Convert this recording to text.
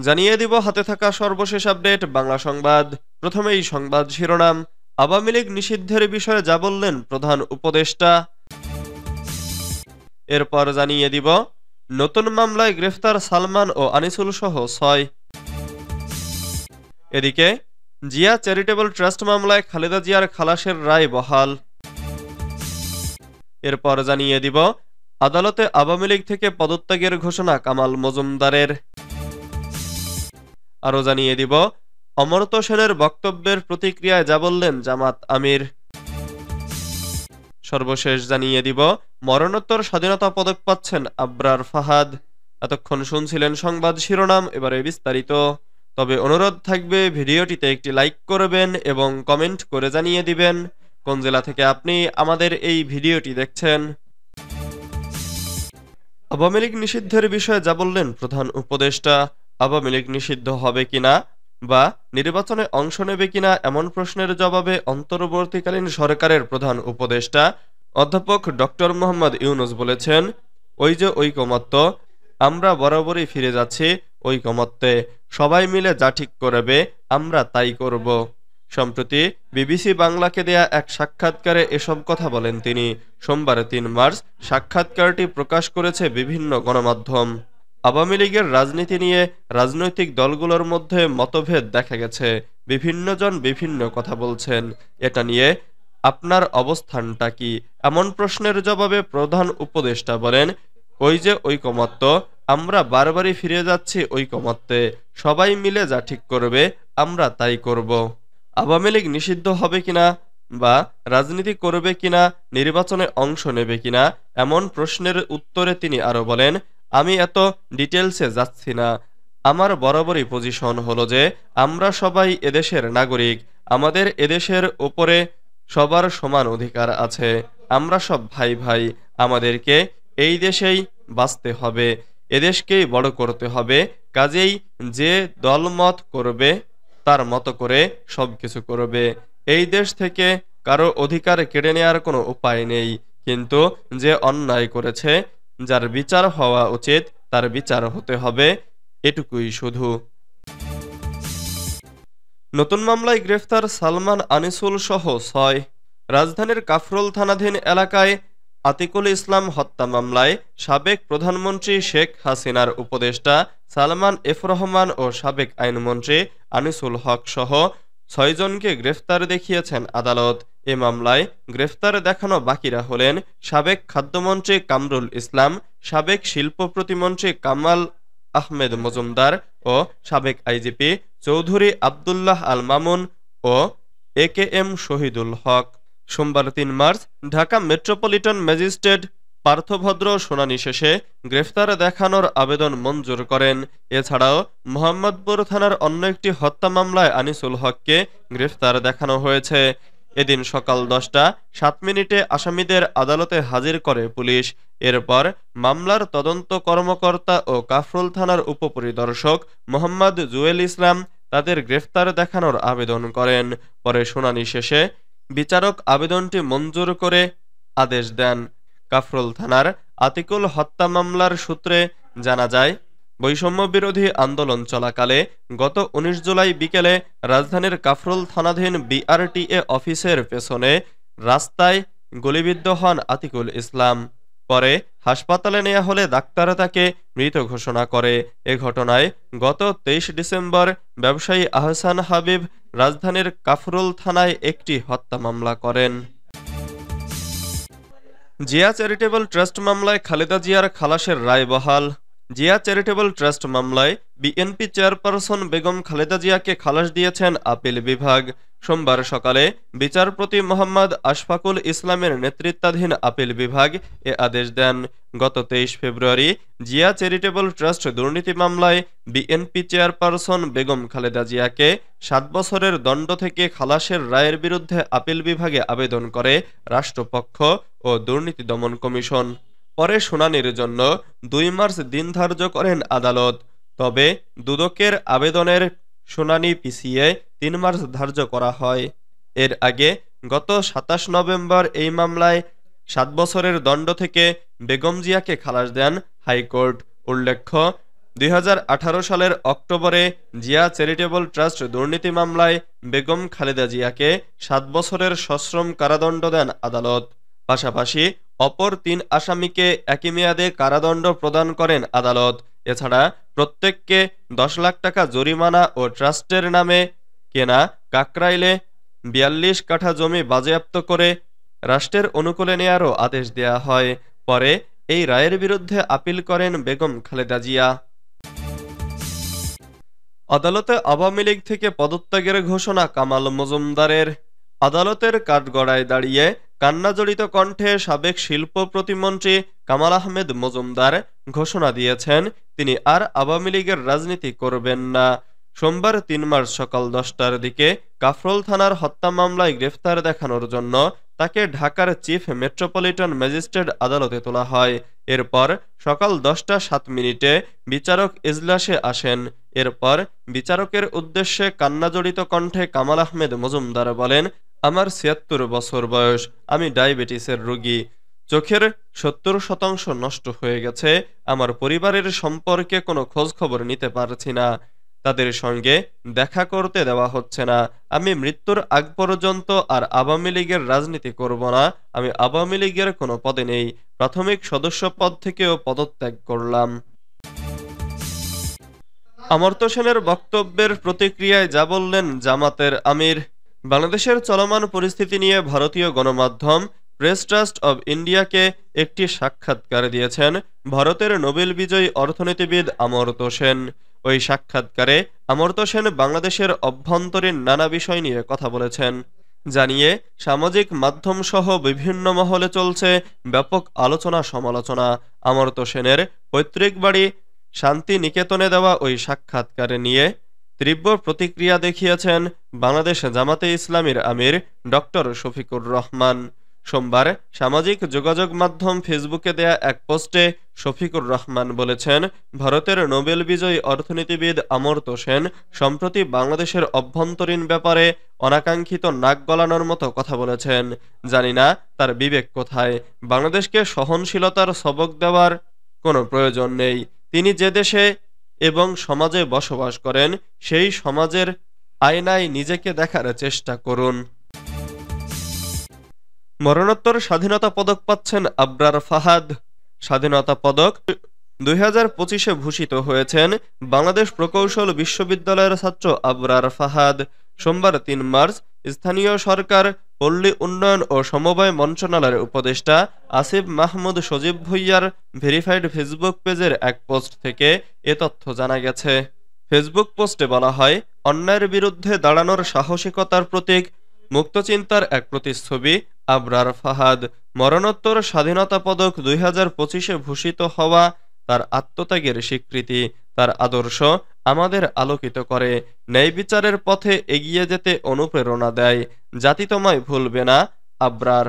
জানিয়ে দিব হাতে থাকা সর্বশেষ আপডেট বাংলা সংবাদ। প্রথমেই সংবাদ শিরোনাম। আওয়ামী লীগ নিষিদ্ধের বিষয়ে যা বললেন প্রধান উপদেষ্টা। এরপর জানিয়ে দিব নতুন মামলায় গ্রেফতার সালমান ও আনিসুল সহ ৬। এদিকে জিয়া চ্যারিটেবল ট্রাস্ট মামলায় খালেদা জিয়ার খালাসের রায় বহাল। এরপর জানিয়ে দিব আদালতে আওয়ামী লীগ থেকে পদত্যাগের ঘোষণা কামাল মজুমদারের। আরও জানিয়ে দিব অমর্ত্য সেনের বক্তব্যের প্রতিক্রিয়ায় যা বললেন জামাত আমির। সর্বশেষ জানিয়ে দিব মরণোত্তর স্বাধীনতা পদক পাচ্ছেন আবরার ফাহাদ। এতক্ষণ শুনছিলেন সংবাদ শিরোনাম, এবারে বিস্তারিত। তবে অনুরোধ থাকবে ভিডিওটিতে একটি লাইক করবেন এবং কমেন্ট করে জানিয়ে দিবেন কোন জেলা থেকে আপনি আমাদের এই ভিডিওটি দেখছেন। আওয়ামী লীগ নিষিদ্ধের বিষয়ে যা বললেন প্রধান উপদেষ্টা। আওয়ামী লীগ নিষিদ্ধ হবে কিনা বা নির্বাচনে অংশ নেবে কিনা এমন প্রশ্নের জবাবে অন্তর্বর্তীকালীন সরকারের প্রধান উপদেষ্টা অধ্যাপক ডক্টর মোহাম্মদ ইউনূস বলেছেন, ওই যে ঐকমত্য, আমরা বরাবরই ফিরে যাচ্ছি ঐকমত্যে। সবাই মিলে যা ঠিক করবে আমরা তাই করব। সম্প্রতি বিবিসি বাংলাকে দেয়া এক সাক্ষাৎকারে এসব কথা বলেন তিনি। সোমবার ৩ মার্চ সাক্ষাৎকারটি প্রকাশ করেছে বিভিন্ন গণমাধ্যম। আওয়ামী লীগের রাজনীতি নিয়ে রাজনৈতিক দলগুলোর মধ্যে মতভেদ দেখা গেছে। বিভিন্নজন বিভিন্ন কথা বলছেন। এটা নিয়ে আপনার অবস্থানটা কি, এমন প্রশ্নের জবাবে প্রধান উপদেষ্টা বলেন, ওই যে ঐকমত্য, আমরা বারবারই ফিরে যাচ্ছি ঐকমত্যে। সবাই মিলে যা ঠিক করবে আমরা তাই করব। আওয়ামী লীগ নিষিদ্ধ হবে কিনা বা রাজনীতি করবে কিনা, নির্বাচনে অংশ নেবে কিনা এমন প্রশ্নের উত্তরে তিনি আরো বলেন, আমি এত ডিটেলসে যাচ্ছি না। আমার বরাবরই পজিশন হলো যে আমরা সবাই এদেশের নাগরিক, আমাদের এদেশের ওপরে সবার সমান অধিকার আছে। আমরা সব ভাই ভাই, আমাদেরকে এই দেশেই বাঁচতে হবে, এদেশকেই বড় করতে হবে। কাজেই যে দলমত করবে তার মতো করে সবকিছু করবে। এই দেশ থেকে কারো অধিকার কেড়ে নেওয়ার কোনো উপায় নেই, কিন্তু যে অন্যায় করেছে, যার বিচার হওয়া উচিত তার বিচার হতে হবে, এটুকুই শুধু। নতুন মামলায় গ্রেফতার সালমান আনিসুল সহ ৬। রাজধানীর কাফরুল থানাধীন এলাকায় আতিকুল ইসলাম হত্যা মামলায় সাবেক প্রধানমন্ত্রী শেখ হাসিনার উপদেষ্টা সালমান এফ রহমান ও সাবেক আইনমন্ত্রী আনিসুল হক সহ ৬ জনকে গ্রেফতার দেখিয়েছেন আদালত। এ মামলায় গ্রেফতার দেখানো বাকিরা হলেন সাবেক খাদ্যমন্ত্রী কামরুল ইসলাম, সাবেক শিল্প প্রতিমন্ত্রী কামাল আহমেদ মজুমদার ও সাবেক আইজিপি চৌধুরী আবদুল্লাহ আল মামুন ও একেএম শহীদুল হক। সোমবার ৩ মার্চ ঢাকা মেট্রোপলিটন ম্যাজিস্ট্রেট পার্থভদ্র শুনানি শেষে গ্রেফতার দেখানোর আবেদন মঞ্জুর করেন। এছাড়াও মোহাম্মদপুর থানার অন্য একটি হত্যা মামলায় আনিসুল হককে গ্রেফতার দেখানো হয়েছে। এদিন সকাল 10টা 7 মিনিটে আসামিদের আদালতে হাজির করে পুলিশ। এরপর মামলার তদন্ত কর্মকর্তা ও কাফরুল থানার উপপরিদর্শক মোহাম্মদ জুয়েল ইসলাম তাদের গ্রেফতার দেখানোর আবেদন করেন। পরে শুনানি শেষে বিচারক আবেদনটি মঞ্জুর করে আদেশ দেন। কাফরুল থানার আতিকুল হত্যা মামলার সূত্রে জানা যায়, বৈষম্য বিরোধী আন্দোলন চলাকালে গত ১৯ জুলাই বিকেলে রাজধানীর কাফরুল থানাধীন বিআরটিএ অফিসের পেছনে রাস্তায় গুলিবিদ্ধ হন আতিকুল ইসলাম। পরে হাসপাতালে নেওয়া হলে ডাক্তার তাকে মৃত ঘোষণা করে। এ ঘটনায় গত ২৩ ডিসেম্বর ব্যবসায়ী আহসান হাবিব রাজধানীর কাফরুল থানায় একটি হত্যা মামলা করেন। জিয়া চ্যারিটেবল ট্রাস্ট মামলায় খালেদা জিয়ার খালাসের রায় বহাল। জিয়া চ্যারিটেবল ট্রাস্ট মামলায় বিএনপি চেয়ারপারসন বেগম খালেদা জিয়াকে খালাস দিয়েছেন আপিল বিভাগ। সোমবার সকালে বিচারপতি মোহাম্মদ আশফাকুল ইসলামের নেতৃত্বাধীন আপিল বিভাগ এ আদেশ দেন। গত ২৩ ফেব্রুয়ারি জিয়া চ্যারিটেবল ট্রাস্ট দুর্নীতি মামলায় বিএনপি চেয়ারপারসন বেগম খালেদা জিয়াকে ৭ বছরের দণ্ড থেকে খালাসের রায়ের বিরুদ্ধে আপিল বিভাগে আবেদন করে রাষ্ট্রপক্ষ ও দুর্নীতি দমন কমিশন। পরে শুনানির জন্য ২ মার্চ দিন ধার্য করেন আদালত। তবে দুদকের আবেদনের শুনানি পিছিয়ে ৩ মার্চ ধার্য করা হয়। এর আগে গত ২৭ নভেম্বর এই মামলায় ৭ বছরের দণ্ড থেকে বেগম জিয়াকে খালাস দেন হাইকোর্ট। উল্লেখ্য, 2018 সালের অক্টোবরে জিয়া চ্যারিটেবল ট্রাস্ট দুর্নীতি মামলায় বেগম খালেদা জিয়াকে 7 বছরের সশ্রম কারাদণ্ড দেন আদালত। পাশাপাশি অপর 3 আসামিকে একই মেয়াদে কারাদণ্ড প্রদান করেন আদালত। এছাড়া প্রত্যেককে 10 লাখ টাকা জরিমানা ও ট্রাস্টের নামে কেনা কাকরাইলে 42 কাঠা জমি বাজেয়াপ্ত করে রাষ্ট্রের অনুকূলে নেয়ারও আদেশ দেয়া হয়। পরে এই রায়ের বিরুদ্ধে আপিল করেন বেগম খালেদা জিয়া। আদালতে আওয়ামী লীগ থেকে পদত্যাগের ঘোষণা কামাল মজুমদারের। আদালতের কাঠগড়ায় দাঁড়িয়ে কান্নাজড়িত কণ্ঠে সাবেক শিল্প প্রতিমন্ত্রী কামাল আহমেদ মজুমদার ঘোষণা দিয়েছেন তিনি আর আওয়ামী লীগের রাজনীতি করবেন না। সোমবার 3 মার্চ সকাল 10টার দিকে কাফরুল থানার হত্যা মামলায় গ্রেফতার দেখানোর জন্য তাকে ঢাকার চিফ মেট্রোপলিটন ম্যাজিস্ট্রেট আদালতে তোলা হয়। এরপর সকাল 10টা 7 মিনিটে বিচারক এজলাসে আসেন। এরপর বিচারকের উদ্দেশ্যে কান্নাজড়িত কণ্ঠে কামাল আহমেদ মজুমদার বলেন, আমার 76 বছর বয়স, আমি ডায়াবেটিসের রোগী, চোখের 70% নষ্ট হয়ে গেছে, আমার পরিবারের সম্পর্কে কোনো খোঁজ খবর নিতে পারছি না, তাদের সঙ্গে দেখা করতে দেওয়া হচ্ছে না, আমি মৃত্যুর আগ পর্যন্ত আর আওয়ামী লীগের রাজনীতি করব না, আমি আওয়ামী লীগের কোনো পদে নেই, প্রাথমিক সদস্য পদ থেকেও পদত্যাগ করলাম। অমর্ত্য সেনের বক্তব্যের প্রতিক্রিয়ায় যা বললেন জামাতের আমির। বাংলাদেশের চলমান পরিস্থিতি নিয়ে ভারতীয় গণমাধ্যম প্রেস ট্রাস্ট অব ইন্ডিয়াকে একটি সাক্ষাৎকার দিয়েছেন ভারতের নোবেল বিজয়ী অর্থনীতিবিদ অমর্ত্য সেন। ওই সাক্ষাৎকারে অমর্ত্য সেন বাংলাদেশের অভ্যন্তরীণ নানা বিষয় নিয়ে কথা বলেছেন। জানিয়ে সামাজিক মাধ্যম সহ বিভিন্ন মহলে চলছে ব্যাপক আলোচনা সমালোচনা। অমর্ত্য সেনের পৈতৃক বাড়ি শান্তি নিকেতনে দেওয়া ওই সাক্ষাৎকারে নিয়ে তীব্র প্রতিক্রিয়া দেখিয়েছেন বাংলাদেশ জামাতে ইসলামীর আমির ডক্টর শফিকুর রহমান। সোমবার সামাজিক যোগাযোগ মাধ্যম ফেসবুকে দেয়া এক পোস্টে শফিকুর রহমান বলেছেন, ভারতের নোবেল বিজয়ী অর্থনীতিবিদ অমর্ত্য সেন সম্প্রতি বাংলাদেশের অভ্যন্তরীণ ব্যাপারে অনাকাঙ্ক্ষিত নাক গলানোর মতো কথা বলেছেন। জানি না তার বিবেক কোথায়। বাংলাদেশকে সহনশীলতার সবক দেওয়ার কোনো প্রয়োজন নেই। তিনি যে দেশে এবং সমাজে বসবাস করেন সেই সমাজের আয়নায় নিজেকে দেখার চেষ্টা করুন। মরণোত্তর স্বাধীনতা পদক পাচ্ছেন আবরার ফাহাদ। স্বাধীনতা পদক 2025-এ ভূষিত হয়েছেন বাংলাদেশ প্রকৌশল বিশ্ববিদ্যালয়ের ছাত্র আবরার ফাহাদ। সোমবার 3 মার্চ স্থানীয় সরকার, পল্লী উন্নয়ন ও সমবায় মন্ত্রণালয়ের উপদেষ্টা আসিফ মাহমুদ সজীব ভুঁইয়ার ভেরিফাইড ফেসবুক পেজের এক পোস্ট থেকে এ তথ্য জানা গেছে। ফেসবুক পোস্টে বলা হয়, অন্যায়ের বিরুদ্ধে দাঁড়ানোর সাহসিকতার প্রতীক, মুক্তচিন্তার এক প্রতিচ্ছবি আবরার ফাহাদ। মরণোত্তর স্বাধীনতা পদক 2025-এ ভূষিত হওয়া তার আত্মত্যাগের স্বীকৃতি। তার আদর্শ আমাদের আলোকিত করে, ন্যায় বিচারের পথে এগিয়ে যেতে অনুপ্রেরণা দেয়। জাতি তোমায় ভুলবে না, আবরার।